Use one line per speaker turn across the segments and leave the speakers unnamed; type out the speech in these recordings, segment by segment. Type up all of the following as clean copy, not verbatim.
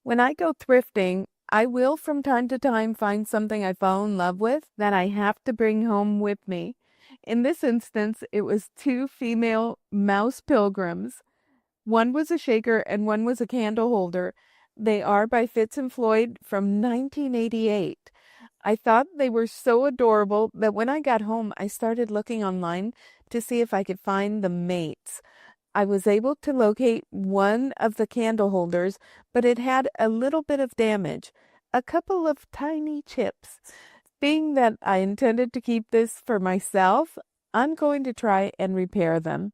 When I go thrifting, I will from time to time find something I fall in love with that I have to bring home with me. In this instance, it was two female mouse pilgrims. One was a shaker and one was a candle holder. They are by Fitz and Floyd from 1988. I thought they were so adorable that when I got home, I started looking online to see if I could find the mates. I was able to locate one of the candle holders, but it had a little bit of damage, a couple of tiny chips. Being that I intended to keep this for myself, I'm going to try and repair them.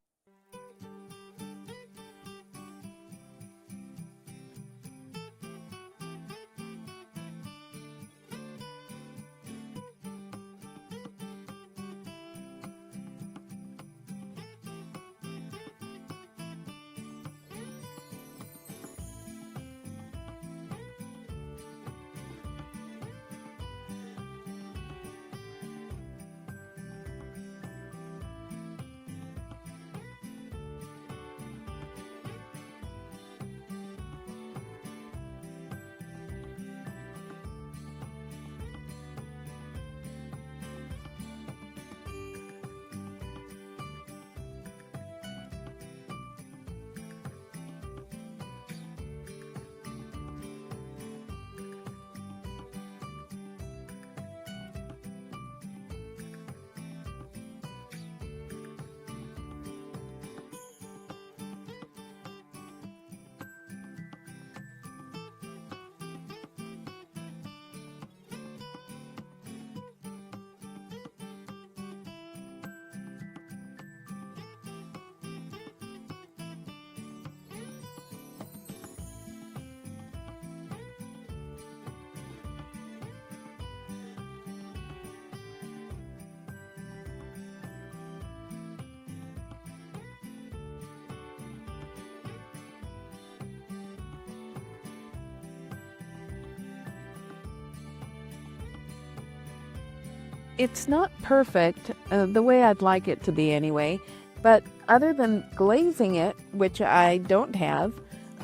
It's not perfect, the way I'd like it to be anyway, but other than glazing it, which I don't have,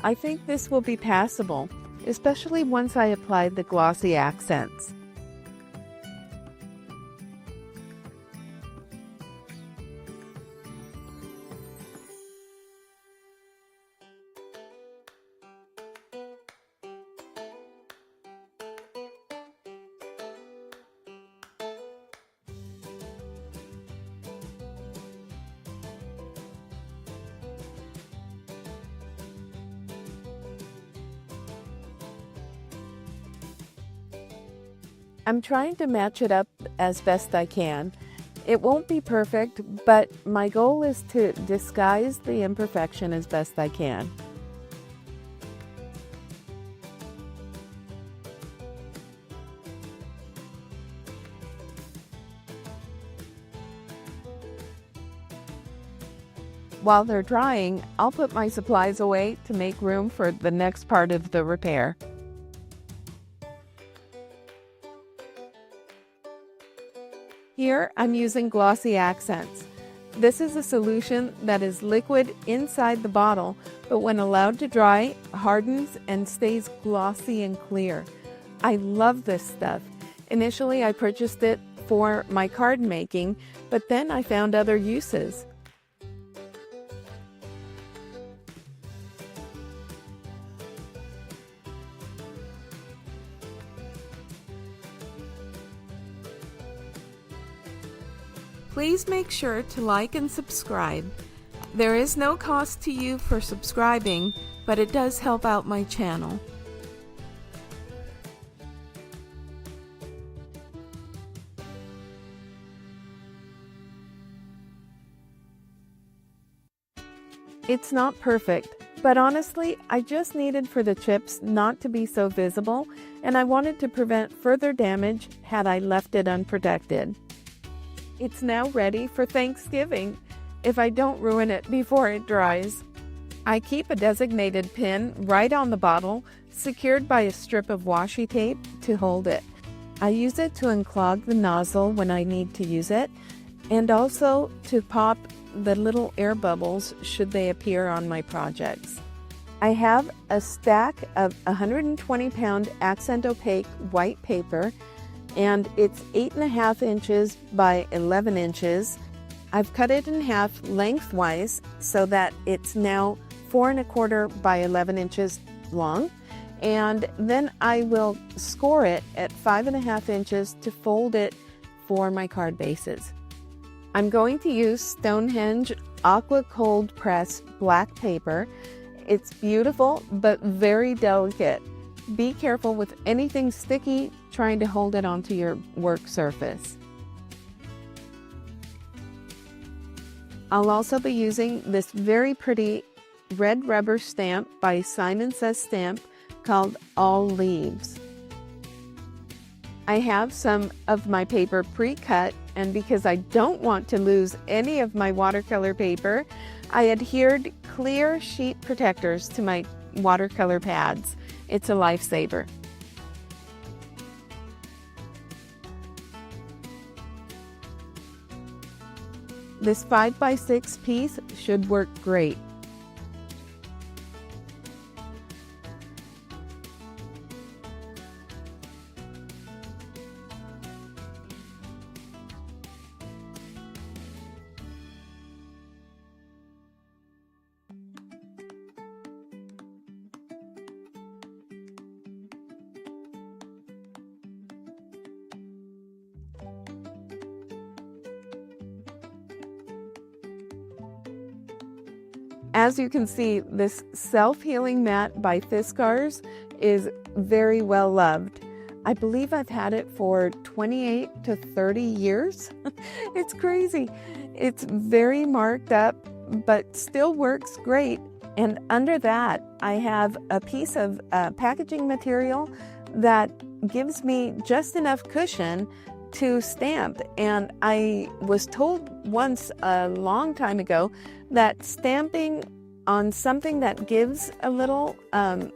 I think this will be passable, especially once I apply the glossy accents. I'm trying to match it up as best I can. It won't be perfect, but my goal is to disguise the imperfection as best I can. While they're drying, I'll put my supplies away to make room for the next part of the repair. Here, I'm using glossy accents. This is a solution that is liquid inside the bottle, but when allowed to dry, hardens and stays glossy and clear. I love this stuff. Initially, I purchased it for my card making, but then I found other uses. Please make sure to like and subscribe. There is no cost to you for subscribing, but it does help out my channel. It's not perfect, but honestly, I just needed for the chips not to be so visible, and I wanted to prevent further damage had I left it unprotected. It's now ready for Thanksgiving, if I don't ruin it before it dries. I keep a designated pin right on the bottle, secured by a strip of washi tape to hold it. I use it to unclog the nozzle when I need to use it, and also to pop the little air bubbles should they appear on my projects. I have a stack of 120-pound accent opaque white paper, and it's 8.5 inches by 11 inches. I've cut it in half lengthwise so that it's now 4.25 by 11 inches long. And then I will score it at 5.5 inches to fold it for my card bases. I'm going to use Stonehenge Aqua Cold Press black paper. It's beautiful, but very delicate. Be careful with anything sticky trying to hold it onto your work surface. I'll also be using this very pretty red rubber stamp by Simon Says Stamp called All Leaves. I have some of my paper pre-cut, and because I don't want to lose any of my watercolor paper, I adhered clear sheet protectors to my watercolor pads. It's a lifesaver. This 5x6 piece should work great. As you can see, this self-healing mat by Fiskars is very well loved. I believe I've had it for 28 to 30 years. It's crazy. It's very marked up, but still works great. And under that, I have a piece of packaging material that gives me just enough cushion to stamp. And I was told once a long time ago that stamping on something that gives a little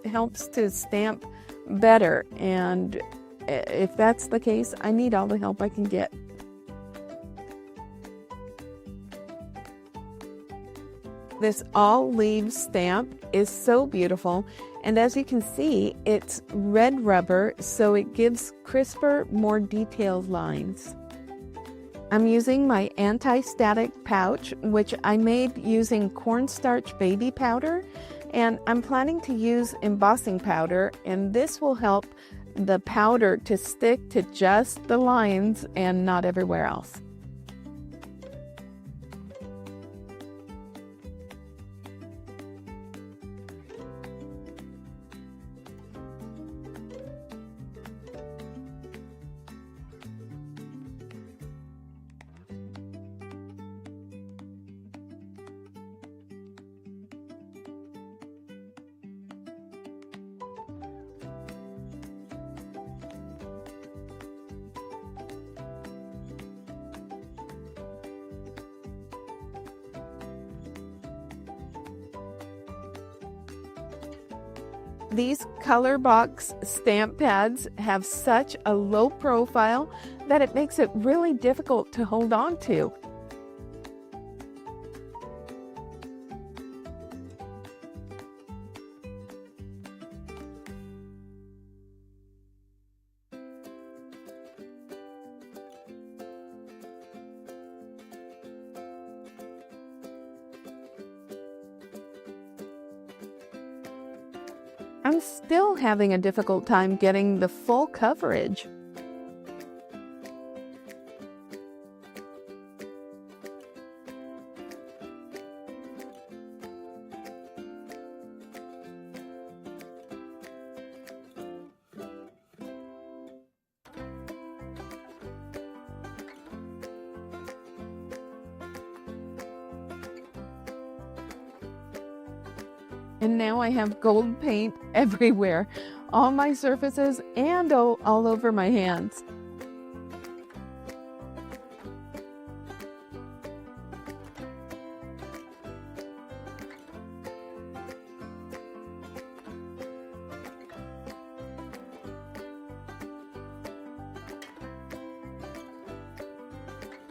helps to stamp better. And if that's the case, I need all the help I can get. This All Leaves stamp is so beautiful, and as you can see, it's red rubber, so it gives crisper, more detailed lines. I'm using my anti-static pouch, which I made using cornstarch baby powder, and I'm planning to use embossing powder, and this will help the powder to stick to just the lines and not everywhere else. These color box stamp pads have such a low profile that it makes it really difficult to hold on to. I'm still having a difficult time getting the full coverage. And now I have gold paint everywhere, on my surfaces and all over my hands.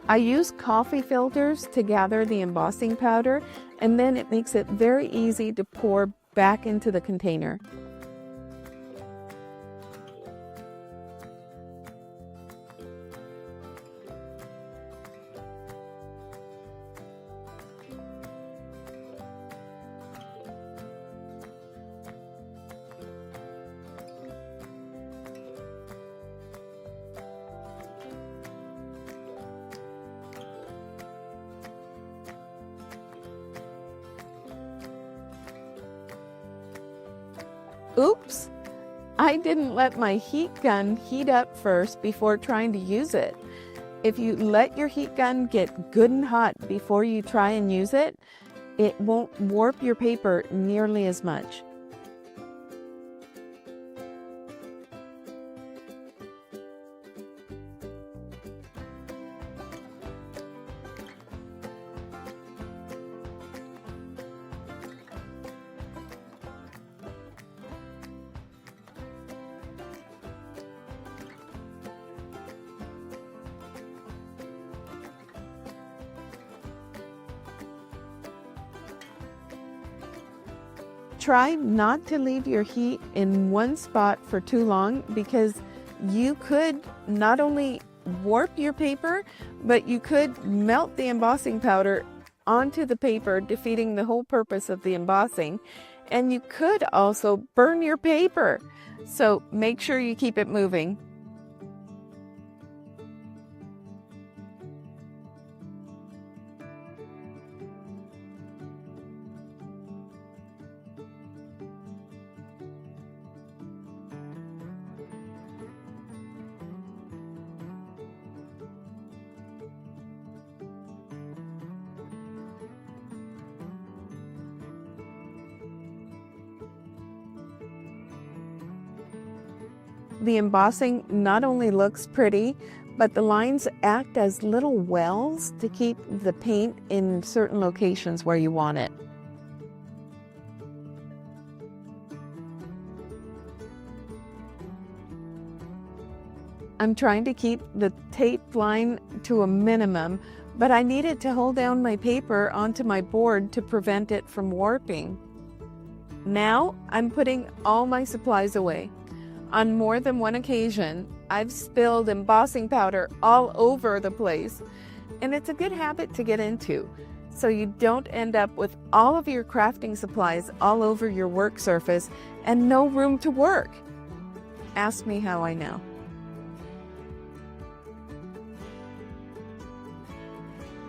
I use coffee filters to gather the embossing powder, and then it makes it very easy to pour back into the container. Oops! I didn't let my heat gun heat up first before trying to use it. If you let your heat gun get good and hot before you try and use it, it won't warp your paper nearly as much. Try not to leave your heat in one spot for too long, because you could not only warp your paper, but you could melt the embossing powder onto the paper, defeating the whole purpose of the embossing. And you could also burn your paper. So make sure you keep it moving. The embossing not only looks pretty, but the lines act as little wells to keep the paint in certain locations where you want it. I'm trying to keep the tape line to a minimum, but I needed to hold down my paper onto my board to prevent it from warping. Now I'm putting all my supplies away. On more than one occasion, I've spilled embossing powder all over the place, and it's a good habit to get into, so you don't end up with all of your crafting supplies all over your work surface and no room to work. Ask me how I know.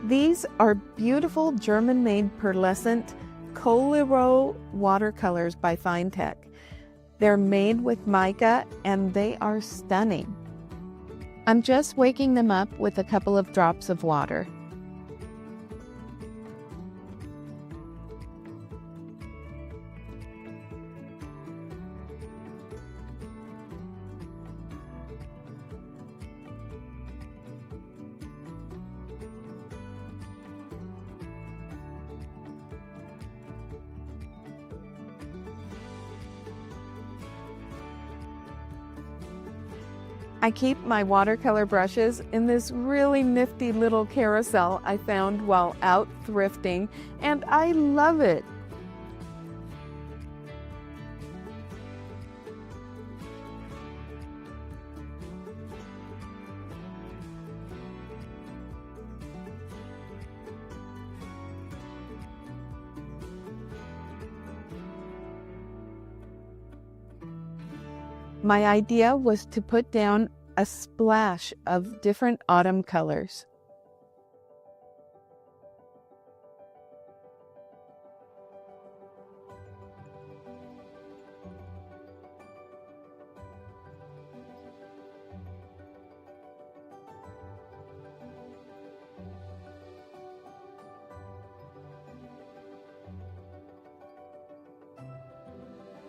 These are beautiful German-made pearlescent Colero watercolors by Finetech. They're made with mica and they are stunning. I'm just waking them up with a couple of drops of water. I keep my watercolor brushes in this really nifty little carousel I found while out thrifting, and I love it. My idea was to put down a splash of different autumn colors.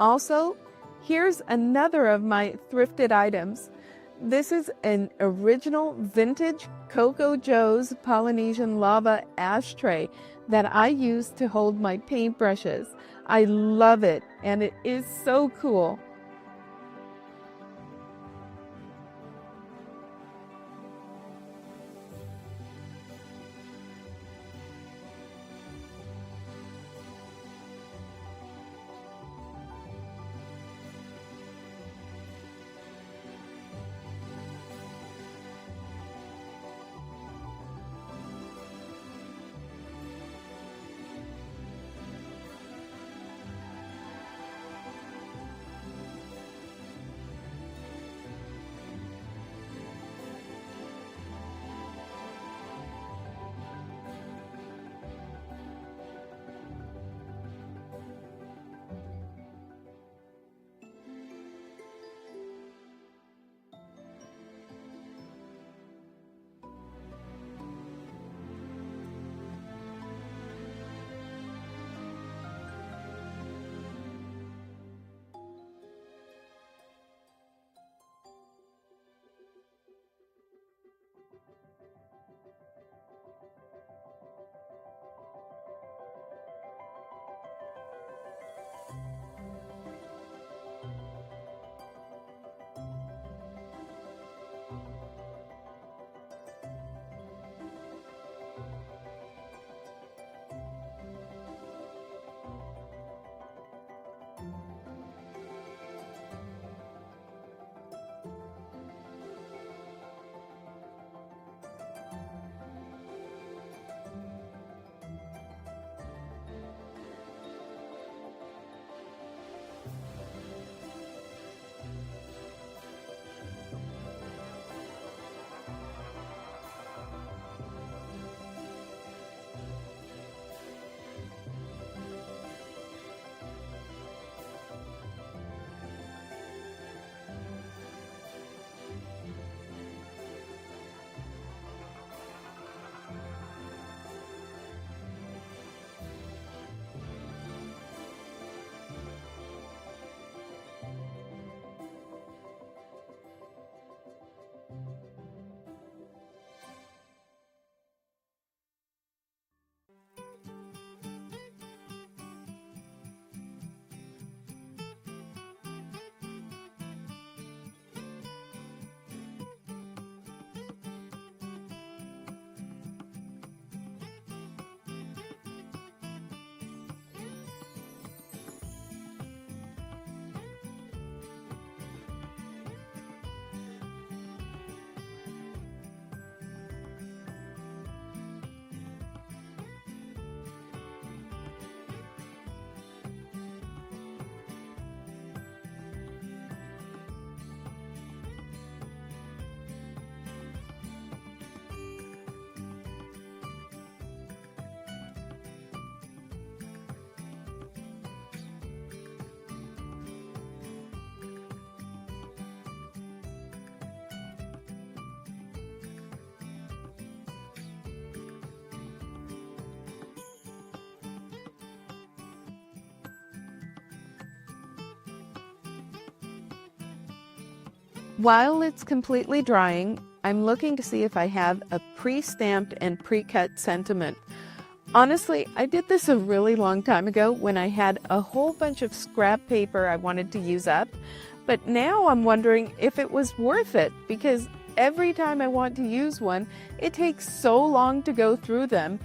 Also, here's another of my thrifted items. This is an original vintage Coco Joe's Polynesian lava ashtray that I use to hold my paintbrushes. I love it, and it is so cool. While it's completely drying, I'm looking to see if I have a pre-stamped and pre-cut sentiment. Honestly, I did this a really long time ago when I had a whole bunch of scrap paper I wanted to use up, but now I'm wondering if it was worth it because every time I want to use one, it takes so long to go through them,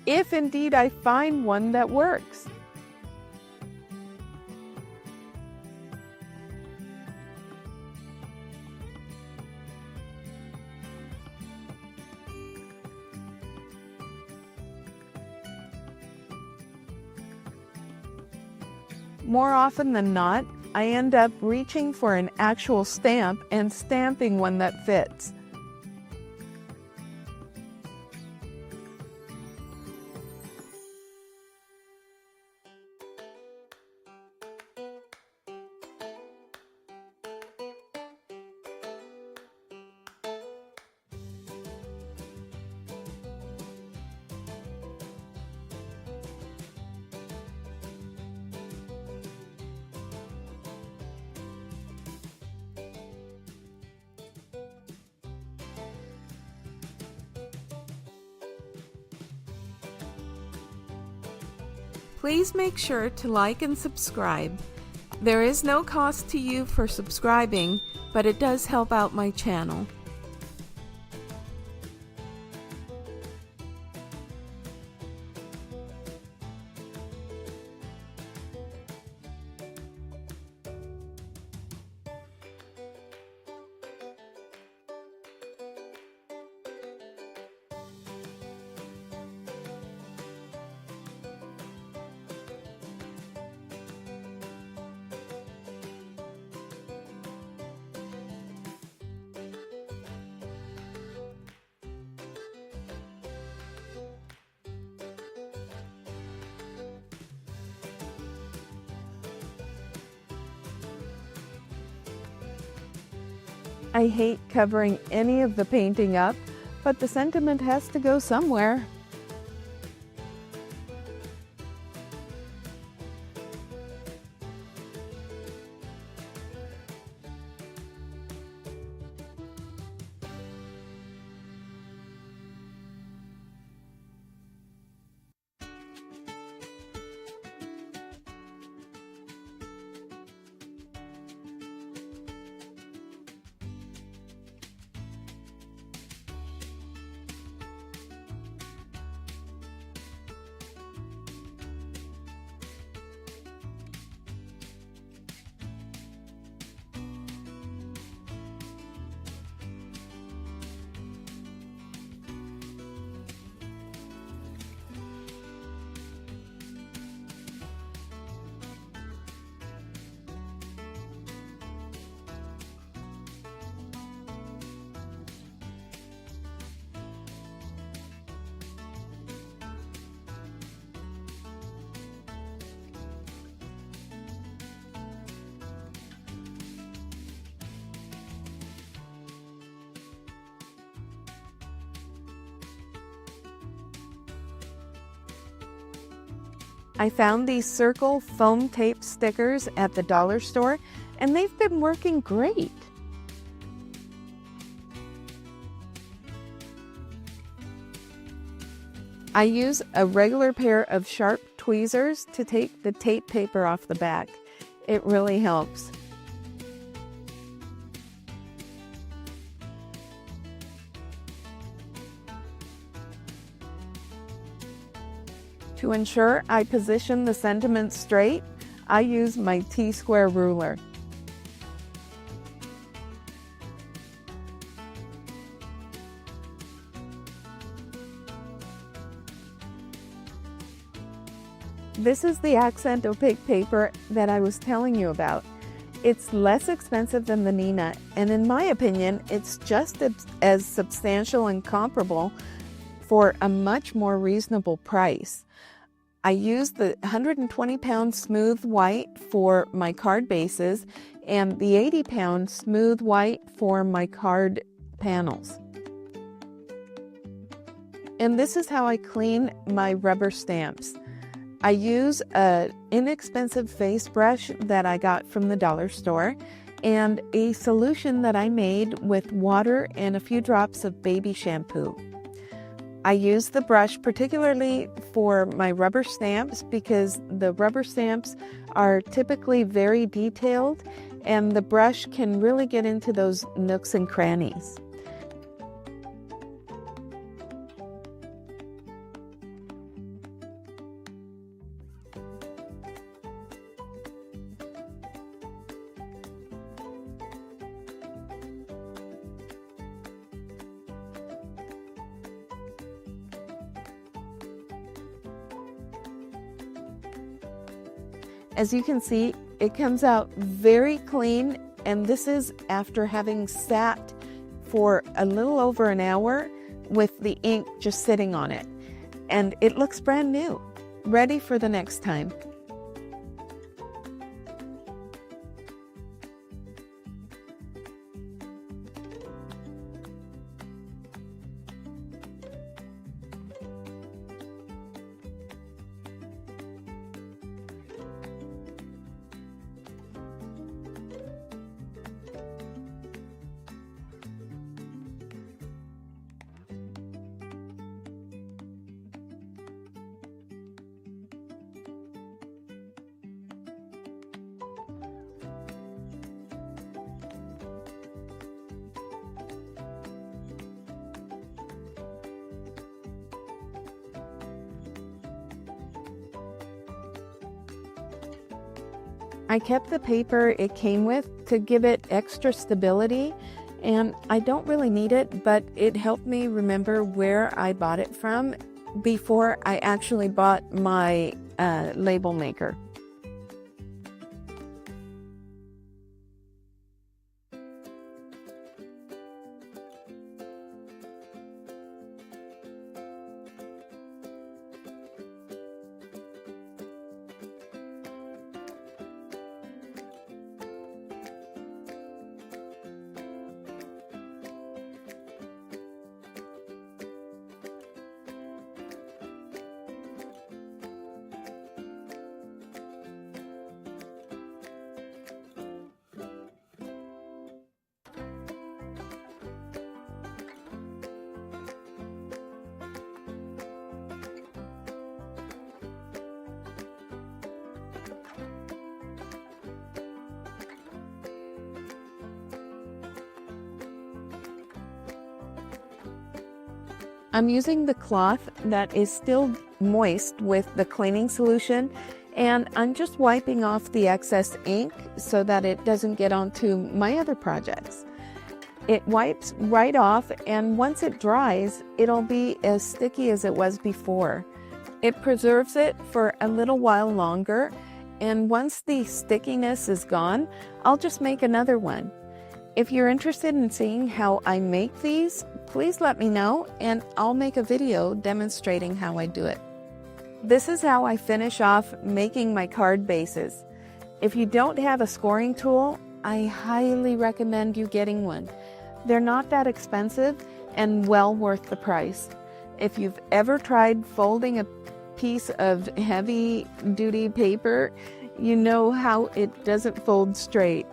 if indeed I find one that works. More often than not, I end up reaching for an actual stamp and stamping one that fits. Please make sure to like and subscribe. There is no cost to you for subscribing, but it does help out my channel. I hate covering any of the painting up, but the sentiment has to go somewhere. I found these circle foam tape stickers at the dollar store, and they've been working great. I use a regular pair of sharp tweezers to take the tape paper off the back. It really helps. To ensure I position the sentiment straight, I use my T-square ruler. This is the accent opaque paper that I was telling you about. It's less expensive than the Neenah, and in my opinion, it's just as substantial and comparable for a much more reasonable price. I use the 120-pound smooth white for my card bases and the 80-pound smooth white for my card panels. And this is how I clean my rubber stamps. I use an inexpensive face brush that I got from the dollar store, and a solution that I made with water and a few drops of baby shampoo. I use the brush particularly for my rubber stamps because the rubber stamps are typically very detailed and the brush can really get into those nooks and crannies. As you can see, it comes out very clean, and this is after having sat for a little over an hour with the ink just sitting on it. And it looks brand new, ready for the next time. I kept the paper it came with to give it extra stability, and I don't really need it, but it helped me remember where I bought it from before I actually bought my label maker. I'm using the cloth that is still moist with the cleaning solution, and I'm just wiping off the excess ink so that it doesn't get onto my other projects. It wipes right off, and once it dries, it'll be as sticky as it was before. It preserves it for a little while longer, and once the stickiness is gone, I'll just make another one. If you're interested in seeing how I make these, please let me know and I'll make a video demonstrating how I do it. This is how I finish off making my card bases. If you don't have a scoring tool, I highly recommend you getting one. They're not that expensive and well worth the price. If you've ever tried folding a piece of heavy-duty paper, you know how it doesn't fold straight.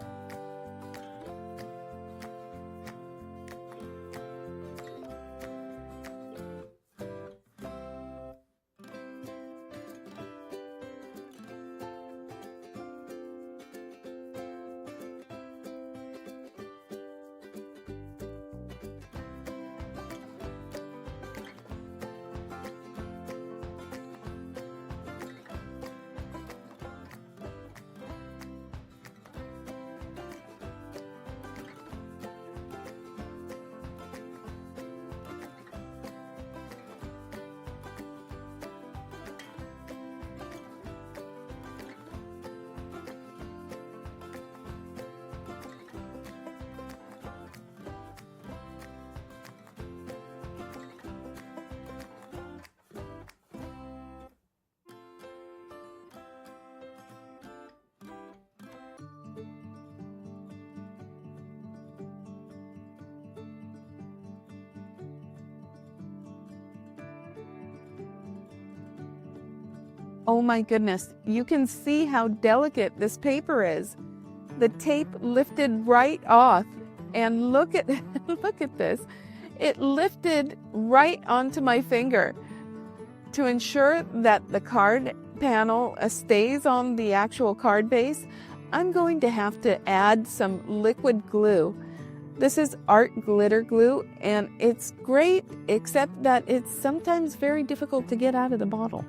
Oh my goodness, you can see how delicate this paper is. the tape lifted right off. And look at look at this. It lifted right onto my finger. To ensure that the card panel stays on the actual card base, I'm going to have to add some liquid glue. This is art glitter glue, and it's great, except that it's sometimes very difficult to get out of the bottle.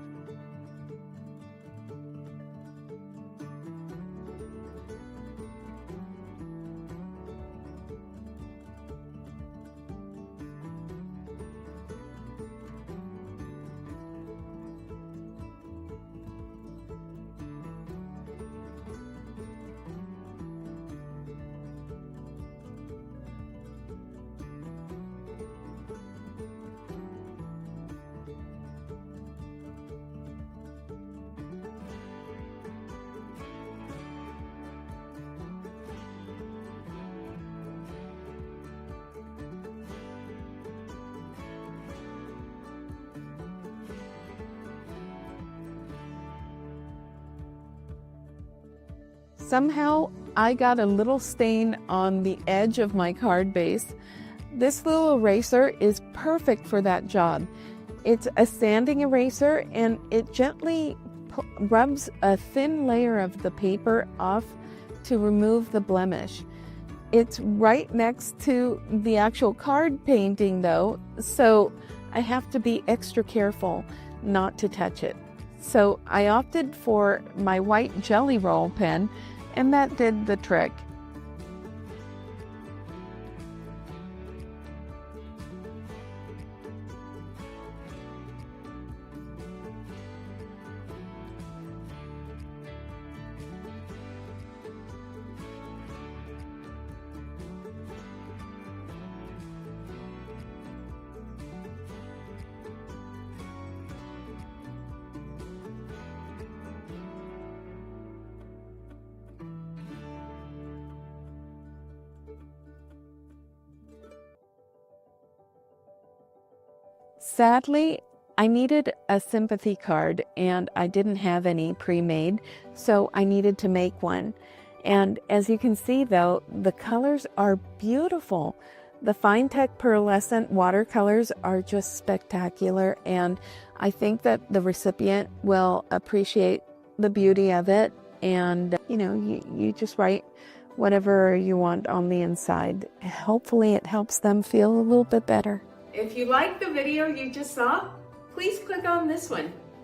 Somehow, I got a little stain on the edge of my card base. This little eraser is perfect for that job. It's a sanding eraser, and it gently rubs a thin layer of the paper off to remove the blemish. It's right next to the actual card painting though, so I have to be extra careful not to touch it. So I opted for my white Jelly Roll pen, and that did the trick. Sadly, I needed a sympathy card and I didn't have any pre-made, so I needed to make one. And as you can see though, the colors are beautiful. The Fine Tech pearlescent watercolors are just spectacular, and I think that the recipient will appreciate the beauty of it. And you just write whatever you want on the inside. Hopefully it helps them feel a little bit better. If you liked the video you just saw, please click on this one.